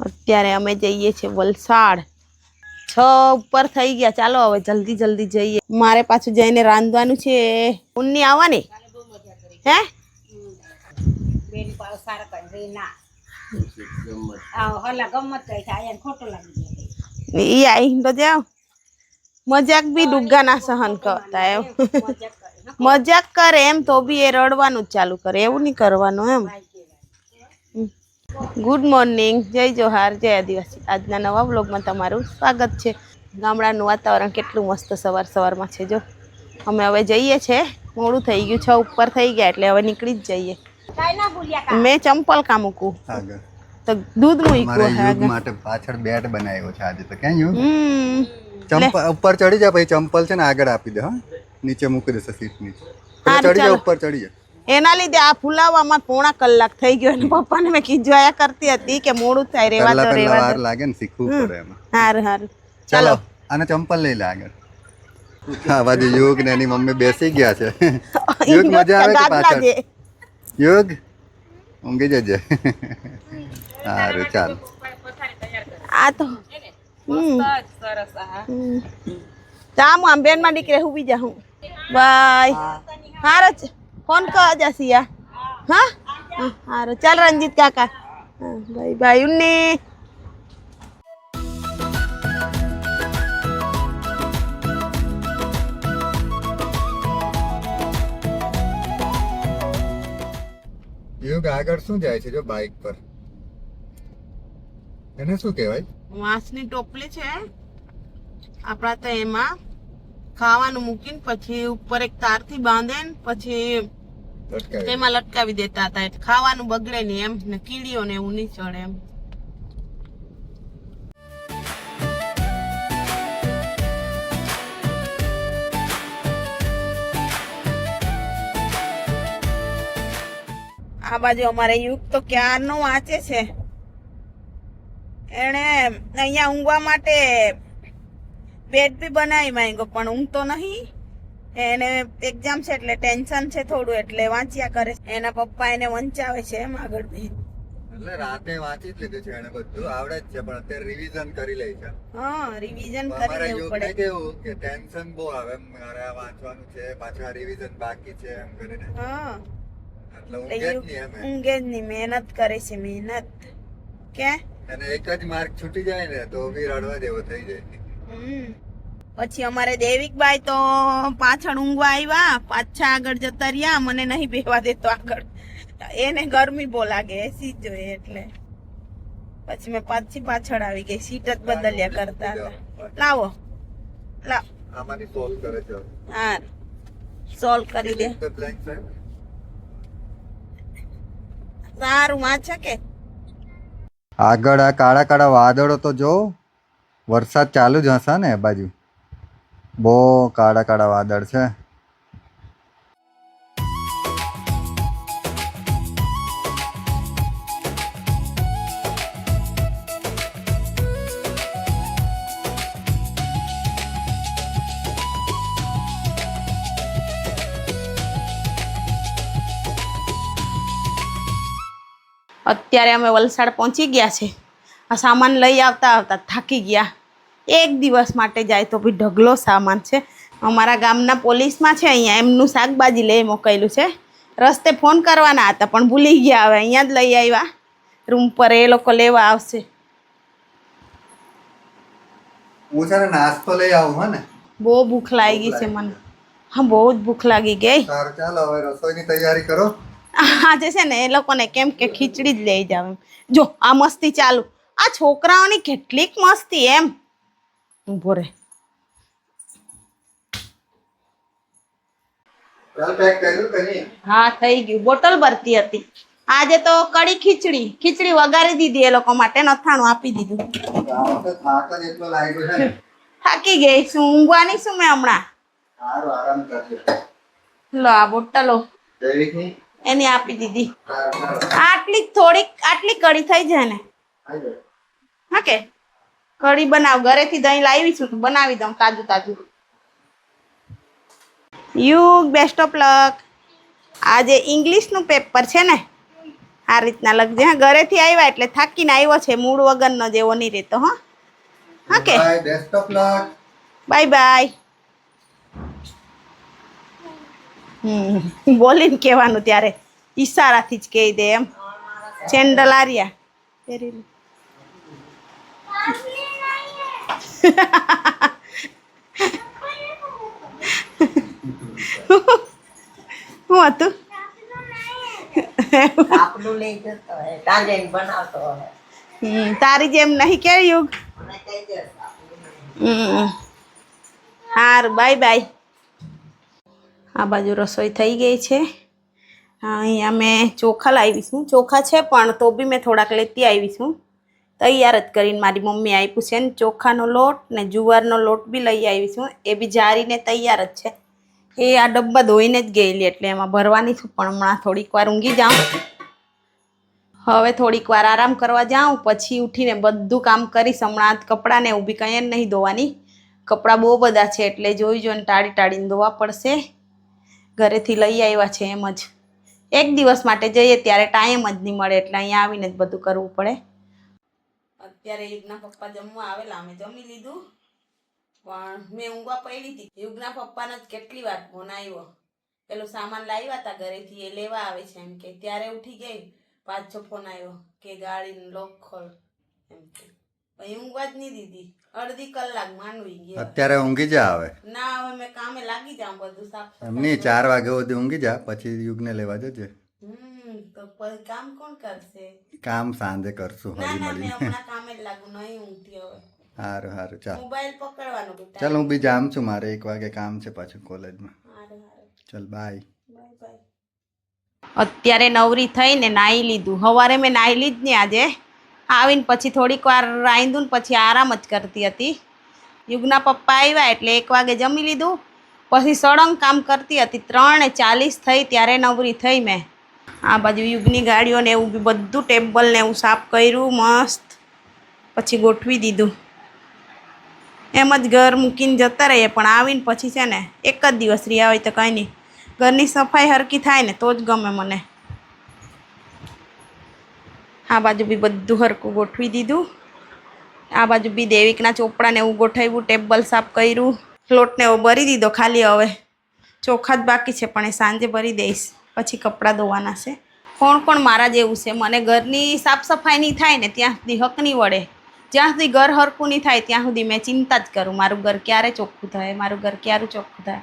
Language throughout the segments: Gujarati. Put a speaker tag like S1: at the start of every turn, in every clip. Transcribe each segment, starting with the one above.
S1: અત્યારે અમે જઈએ છીએ વલસાડ 6 ઉપર થઈ ગયા ચાલો હવે જલ્દી જલ્દી જઈએ મારે પાછું જઈને રાંધવાનું છે ઉન્ની આવવાની હે બેન પાવસાર કરી ના હલા ગમત કઈ થાય ખોટો લાગી ઈ આઈ તો જાવ મજાક બી ડુગ્ગા ના સહન કરતા એમ મજાક કરે એમ તો બી એ રડવાનું જ ચાલુ કરે એવું નહીં કરવાનું એમ ગુડ મોર્નિંગ જય જોહાર જય આદિવાસી આજના નવા વ્લોગમાં તમારું સ્વાગત છે ગામડાનું વાતાવરણ કેટલું મસ્ત સવાર સવારમાં છે જો અમે હવે જઈએ છે મોડું થઈ ગયું 6 ઉપર થઈ ગયા એટલે હવે નીકળી જ જઈએ મેં ચંપલ કા મૂકું તો દૂધ મૂક્યું
S2: યુગ માટે પાછળ બેટ બનાવ્યો છે આજે તો ક્યાં યુગ ચંપલ ઉપર ચડી જા પછી ચંપલ છે ને આગળ આપી દે હા નીચે મૂકી દેશે સીટ નીચે ચડી જા ઉપર ચડી જા
S1: એના લીધે આ ફુલાવામાં પોણા કલાક થઈ ગયો અને પપ્પાને મેં કીધું કરતી હતી કે મોડું થાય રેવા દો
S2: વાર લાગે ને શીખવું પડે એમાં
S1: હારું ચાલો
S2: આને ચંપલ લઈ લે આગળ આ બાજુ યુગ ને એની મમ્મી બેસી ગયા છે યુગ મજા આવે કે પાછળ યુગ ઊંઘી જજે હારું ચાલ
S1: આ તો જામ આમ બેન માં દીકરે હું બીજા હું બાય હારો ફોન કર જસિયા હા હારો ચાલ રંજીત કાકા બાય બાય ઉન્ની
S2: યુગ આગળ શું જાય છે જો બાઇક પર એને શું કહેવાય
S1: વાંસની ટોપલી છે આપણા તો એમાં ખાવાનું મૂકીને પછી ઉપર એક તારથી બાંધે ને પછી તેમાં લટકાવી દેતા હતા એટલે ખાવાનું બગડે નહીં એમ ને કીડીઓ ને એવું નહીં ચડે એમ આ બાજુ અમારે યુગ તો ક્યારનો વાંચે છે એને અહીંયા ઊંઘવા માટે બેડ બી બનાવી માંગ્યો પણ ઊંઘતો નહીં એને એક્ઝામ છે એટલે ટેન્શન છે થોડું એટલે વાંચ્યા કરે એના પપ્પા એને વંચાવે છે એમ આગળ બી
S2: એટલે રાતે વાંચી જ લીધું છે એને બધું આવડે જ છે પણ અત્યારે રિવિઝન કરી લે છે
S1: હા રિવિઝન કરી લેવું પડે
S2: કેવું કે ટેન્શન બહુ આવે મારે આ વાંચવાનું છે પાછું આ રિવિઝન બાકી છે એમ કરીને
S1: હા
S2: એટલે ઊંઘે
S1: જ નહીં મહેનત કરે છે મહેનત કે
S2: અને એક જ માર્ક છૂટી જાય ને તો બી રડવા જેવો થઈ જાય
S1: પછી અમારે દેવિકભાઈ તો પાછળ ઊંઘવા આવ્યા પાછા આગળ જતા રહ્યા મને નહીં બેવા દેતો આગળ એને ગરમી બહુ લાગે એસી જોઈએ એટલે પછી મેં પાછળ આવી ગઈ સીટ જ બદલ્યા કરતા હતા લાવો લાવ
S2: આમાંથી સોલ્વ કરે છે
S1: હા સોલ્વ કરી દે સારું વાંચે કે
S2: આગળ આ કાળા કાળા વાદળો તો જો વરસાદ ચાલુ જ હશે ને એ બાજુ બહુ કાળા કાળા વાદળ છે
S1: અત્યારે અમે વલસાડ પહોંચી ગયા છે આ સામાન લઈ આવતા આવતા થાકી ગયા એક દિવસ માટે જાય તો બી ઢગલો સામાન છે અમારા ગામના પોલીસમાં છે અહીંયા એમનું શાકભાજી લઈ મોકલેલું છે રસ્તે ફોન કરવાના હતા પણ ભૂલી ગયા હવે અહીંયા જ લઈ આવ્યા રૂમ પર એ લોકો લેવા આવશે
S2: હું છે ને નાસ્તો લઈ આવું હો ને
S1: બહુ ભૂખ લાગી ગઈ છે મને હા બહુ જ ભૂખ લાગી ગઈ
S2: સારું ચાલો હવે રસોઈની તૈયારી કરો
S1: આજે છે ને એ લોકોને કેમ કે ખીચડી જ લઈ જાવ જો આ મસ્તી ચાલુ આ છોકરાઓની કેટલીક મસ્તી એમ ઉભો રે હા થઈ ગયું બોટલ ભરતી હતી આજે તો કડી ખીચડી વગાડી દીધી એ લોકો માટે નથાણું આપી દીધું થાકી ગઈ શું ઊંઘવાની શું મેં હમણાં લો આ બોટલો એની આપી દીધી આટલી કડી થઈ જાય ને હા કે કઢી બનાવ ઘરેથી દહીં લાવી છું તો બનાવી દઉં તાજું યુગ બેસ્ટ ઓફ લક આજે ઇંગ્લિશનું પેપર છે ને આ રીતના લખજે. હા, ઘરેથી આવ્યા એટલે થાકીને આવ્યો છે, મૂડ વગરનો જેવો નહીં રહેતો. હા હા કે
S2: best of luck.
S1: Bye bye. બોલીને કહેવાનું ત્યારે ઈશારાથી જ કહી દે એમ. સેન્ડલ આર્યા પહેરી લે. શું હતું? તારી જેમ નહીં કે યુગ. હારું બાય બાય. આ બાજુ રસોઈ થઈ ગઈ છે. અહીંયા મેં ચોખા લાવીશું. ચોખા છે પણ તો બી મેં થોડાક લેતી આવીશું. તૈયાર જ કરીને મારી મમ્મી આપ્યું છે ને ચોખાનો લોટ ને જુવારનો લોટ બી લઈ આવીશું. એ બી જારીને તૈયાર જ છે. એ આ ડબ્બા ધોઈને જ ગયેલી એટલે એમાં ભરવાની છું. પણ હમણાં થોડીક વાર ઊંઘી જાઉં. હવે થોડીક વાર આરામ કરવા જાઉં પછી ઉઠીને બધું કામ કરીશ. હમણાં કપડાં ને એવું બી કંઈ નહીં ધોવાની. કપડાં બહુ બધા છે એટલે જોઈ જોઈને ટાળી ટાળીને ધોવા પડશે. ઘરેથી લઈ આવ્યા છે એમ જ. એક દિવસ માટે જઈએ ત્યારે ટાઈમ જ નહીં મળે એટલે અહીંયા આવીને જ બધું કરવું પડે. અત્યારે યુગના પપ્પા જમવા આવેલા, અમે જમી લીધું પણ મેં ઊંઘવા પડી હતી. યુગના પપ્પાને જ કેટલી વાર ફોન આવ્યો. પેલું સામાન લાવ્યા હતા ઘરેથી એ લેવા આવે છે એમ કે, ત્યારે ઉઠી ગઈ. પાછો ફોન આવ્યો કે ગાડીનું લોક ખોલ એમ કે. પછી ઊંઘવા જ નહીં દીધી. અડધી કલાક માંડવી ગયા.
S2: અત્યારે ઊંઘી જા હવે.
S1: ના હવે મેં કામે લાગી જાઉં બધું સાફ.
S2: એમની 4 વાગે સુધી ઊંઘી જા પછી યુગને લેવા જજે.
S1: તો પછી કામ કોણ કરશે?
S2: કામ સાંજે કરશું
S1: ના
S2: હળી
S1: ના મેં
S2: મળી.
S1: હમણાં કામે જ લાગુ નહીં ઊંઘતી હવે.
S2: સારું સારું ચાલ.
S1: મોબાઈલ પકડવાનો બેટા.
S2: ચાલ હું બી જામ છું, મારે 1 વાગે કામ છે પાછું કોલેજમાં.
S1: હારું હારું.
S2: ચાલ બાય.
S1: Bye bye. અત્યારે નવરી થઈને નાહી લીધું. સવારે મેં નાહી જ નહીં આજે. આવીને પછી થોડીક વાર રાંધું ને પછી આરામ જ કરતી હતી. યુગના પપ્પા આવ્યા એટલે 1 વાગે જમી લીધું. પછી સળંગ કામ કરતી હતી. 3:40 થઈ ત્યારે નવરી થઈ મેં. આ બાજુ યુગની ગાડીઓ ને એવું બી બધું ટેબલ ને એવું સાફ કર્યું મસ્ત. પછી ગોઠવી દીધું. એમ જ ઘર મૂકીને જતા રહીએ પણ આવીને પછી છે ને એક જ દિવસ રહ્યા હોય તો કંઈ નહીં. ઘરની સફાઈ હરકી થાય ને તો જ ગમે મને. આ બાજુ બી બધું હરકું ગોઠવી દીધું. આ બાજુ બી દેવિકના ચોપડા ને એવું ગોઠવ્યું. ટેબલ સાફ કર્યું. લોટને એવું ભરી દીધો ખાલી. હવે ચોખા જ બાકી છે પણ એ સાંજે ભરી દઈશ. પછી કપડાં ધોવાના છે. કોણ કોણ મારા જેવું છે? મને ઘરની સાફ સફાઈ નહીં થાય ને ત્યાં સુધી હક નહીં વળે. જ્યાં સુધી ઘર હરખું નહીં થાય ત્યાં સુધી મેં ચિંતા જ કરું મારું ઘર ક્યારે ચોખ્ખું થાય, મારું ઘર ક્યારે ચોખ્ખું થાય.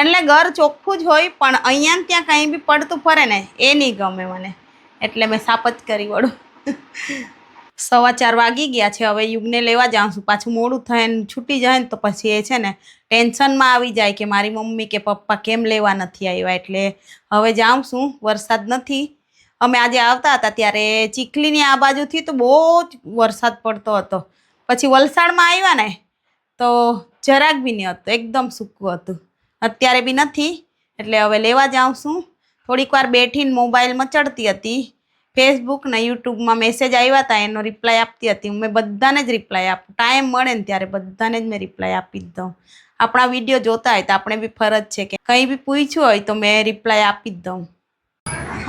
S1: એટલે ઘર ચોખ્ખું જ હોય પણ અહીંયા ને ત્યાં કંઈ બી પડતું ફરે ને એ નહીં ગમે મને. એટલે મેં સાફ જ કરી વળું. 4:15 વાગી ગયા છે. હવે યુગને લેવા જાઉં છું. પાછું મોડું થાય ને છૂટી જાય ને તો પછી એ છે ને ટેન્શનમાં આવી જાય કે મારી મમ્મી કે પપ્પા કેમ લેવા નથી આવ્યા. એટલે હવે જાઉં છું. વરસાદ નથી. અમે આજે આવતા હતા ત્યારે ચીખલીની આ બાજુથી તો બહુ જ વરસાદ પડતો હતો. પછી વલસાડમાં આવ્યા ને તો જરાક બી નહીં હતો. એકદમ સૂકું હતું. અત્યારે બી નથી. એટલે હવે લેવા જાઉં છું. થોડીક વાર બેઠીને મોબાઈલ મચડતી હતી. ફેસબુક ને યુટ્યુબમાં મેસેજ આવ્યા હતા એનો રિપ્લાય આપતી હતી. મેં બધાને જ રિપ્લાય આપું. ટાઈમ મળે ને ત્યારે બધાને જ મેં રિપ્લાય આપી જ દઉં. આપણા વિડીયો જોતા હોય તો આપણે બી ફરજ છે કે કંઈ બી પૂછ્યું હોય તો મેં રિપ્લાય આપી જ દઉં.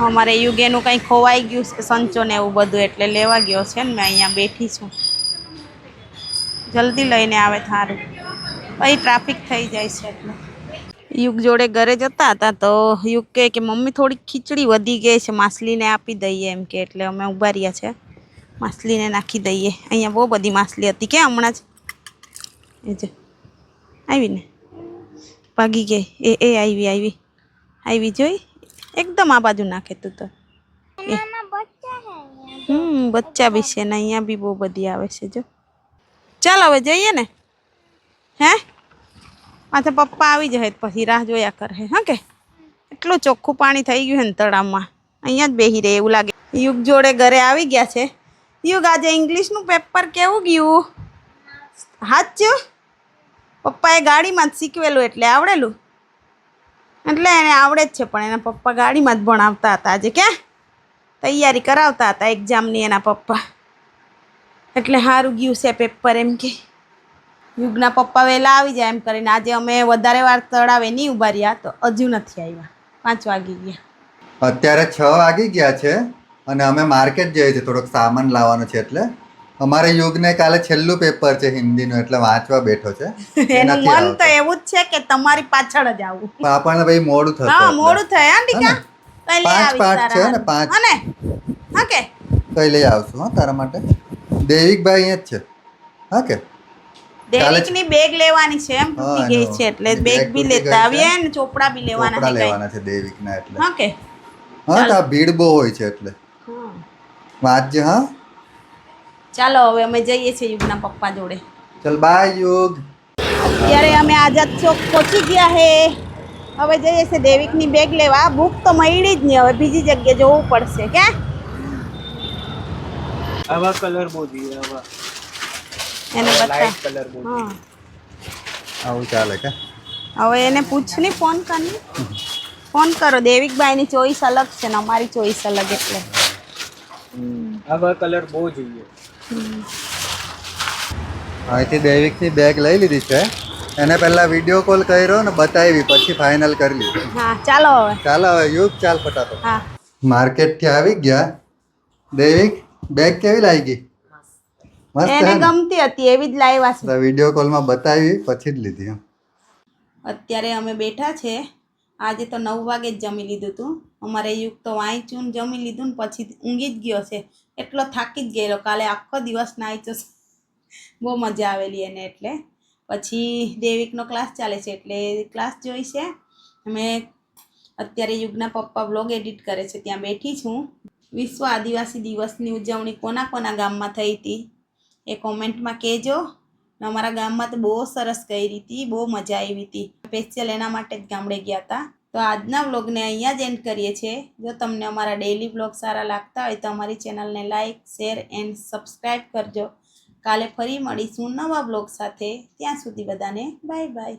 S1: અમારે યુગેનું કંઈ ખોવાઈ ગયું છે સંચો ને એવું બધું એટલે લેવા ગયો છે ને મેં અહીંયા બેઠી છું. જલ્દી લઈને આવે સારું. પછી ટ્રાફિક થઈ જાય છે એટલે. યુગ જોડે ઘરે જતા હતા તો યુગ કહે કે મમ્મી થોડીક ખીચડી વધી ગઈ છે, માછલીને આપી દઈએ એમ કે. એટલે અમે ઊભા રહ્યા છે. માછલીને નાખી દઈએ. અહીંયા બહુ બધી માછલી હતી કે હમણાં જ એ જ આવીને ભાગી ગઈ. એ આવી જોઈ. એકદમ આ બાજુ નાખે તું તો. બચ્ચા બી છે ને અહીંયા બી બહુ બધી આવે છે જો. ચાલ હવે જઈએ ને. હે માથે પપ્પા આવી જાય પછી રાહ જોયા કરે. હા કે એટલું ચોખ્ખું પાણી થઈ ગયું ને તળાવમાં. અહીંયા જ બેહી રહે એવું લાગે. યુગ જોડે ઘરે આવી ગયા છે. યુગ આજે ઇંગ્લિશનું પેપર કેવું ગયું? સાચું? પપ્પાએ ગાડીમાં જ શીખવેલું એટલે આવડેલું. એટલે એને આવડે જ છે પણ એના પપ્પા ગાડીમાં જ ભણાવતા હતા. આજે ક્યાં તૈયારી કરાવતા હતા એક્ઝામની એના પપ્પા. એટલે સારું ગયું છે પેપર એમ કે. યુગના પપ્પા વહેલા આવી જાય એમ કરીને આજે અમે વધારે વાર તળાવે નહીં ઊભા રહ્યા તો હજુ નથી આવ્યા. 5 વાગી ગયા.
S2: અત્યારે 6 વાગી ગયા છે અને અમે માર્કેટ જઈએ છીએ, થોડોક સામાન લાવવાનો છે. એટલે અમારે યુગને કાલે છેલ્લું પેપર છે હિન્દીનું, એટલે વાંચવા બેઠો છે.
S1: એનું મન તો એવું જ છે કે તમારી પાછળ જ આવું.
S2: પણ આપણને ભાઈ મોડું થશે.
S1: હા મોડું થાય હા ટીકા. કઈ લઈ
S2: 5
S1: આવીશ
S2: પાઠ છે
S1: તારા
S2: ને 5.
S1: હાને હા કે
S2: કઈ લઈ આવશું હા તારા માટે. દેવિકભાઈ અહીંયા જ છે હા કે.
S1: દેવિકની બેગ લેવાની છે એમ, તૂટી ગઈ છે એટલે બેગ બી લેતા આવીએ ને ચોપડા બી લેવાના છે
S2: લેવાના છે દેવિકના એટલે.
S1: હા કે
S2: હા તો ભીડ બહુ હોય છે એટલે વાંચજે હા.
S1: ચાલો હવે અમે જઈએ છીએ યુગના પપ્પા જોડે.
S2: ચલ બાય યુગ.
S1: અત્યારે અમે આઝાદ ચોક પહોંચી ગયા હે. હવે જઈએ છીએ દેવિકની બેગ લેવા. ભૂખ તો મળી જ નહીં, હવે બીજી જગ્યાએ જવું પડશે કે.
S3: આવા કલર બહુ જોઈએ આવા
S1: એને બતા
S3: લાઈટ કલર બહુ.
S1: હા
S2: આવું ચાલે કે.
S1: હવે એને પૂછ ની, ફોન કરની. ફોન કરો. દેવિકભાઈની ચોઈસ અલગ છે ને અમારી ચોઈસ અલગ એટલે.
S3: આવા કલર બહુ જોઈએ.
S2: અહીંથી દેવિકની બેગ લઈ લીધી છે. એને પહેલા વિડીયો કોલ કર્યો ને બતાવી, પછી ફાઇનલ કરી લીધું.
S1: હા ચાલો હવે.
S2: ચાલો હવે યુગ ચાલ ફટાફટ.
S1: હા
S2: માર્કેટથી આવી ગયા. દેવિક બેગ કેવી લાગી? મસ્ત
S1: એને
S2: છે ને?
S1: ગમતી હતી એવી જ લાવ્યા છે.
S2: વિડીયો કોલમાં બતાવી પછી જ લીધી.
S1: અત્યારે અમે બેઠા છે. આજે તો 9 વાગે જ જમી લીધું હતું. અમારે યુગ તો વાંચ્યું ને જમી લીધું ને પછી ઊંઘી જ ગયો છે. એટલો થાકી જ ગયેલો. કાલે આખો દિવસ નાચ્યો. બહુ મજા આવેલી એને. એટલે પછી દેવિકનો ક્લાસ ચાલે છે એટલે ક્લાસ જોઈ છે. અમે અત્યારે યુગના પપ્પા બ્લોગ એડિટ કરે છે ત્યાં બેઠી છું. વિશ્વ આદિવાસી દિવસની ઉજવણી કોના કોના ગામમાં થઈ હતી એ કોમેન્ટમાં કહેજો. અમારા ગામમાં તો બહુ સરસ કરી હતી, બહુ મજા આવી હતી. સ્પેશિયલ એના માટે જ ગામડે ગયા હતા. તો આજના વ્લોગને અહીંયા જ એન્ડ કરીએ છીએ. જો તમને અમારા ડેઈલી વ્લોગ સારા લાગતા હોય તો અમારી ચેનલને લાઇક, શેર એન્ડ સબસ્ક્રાઈબ કરજો. કાલે ફરી મળીશું નવા વ્લોગ સાથે. ત્યાં સુધી બધાને બાય બાય.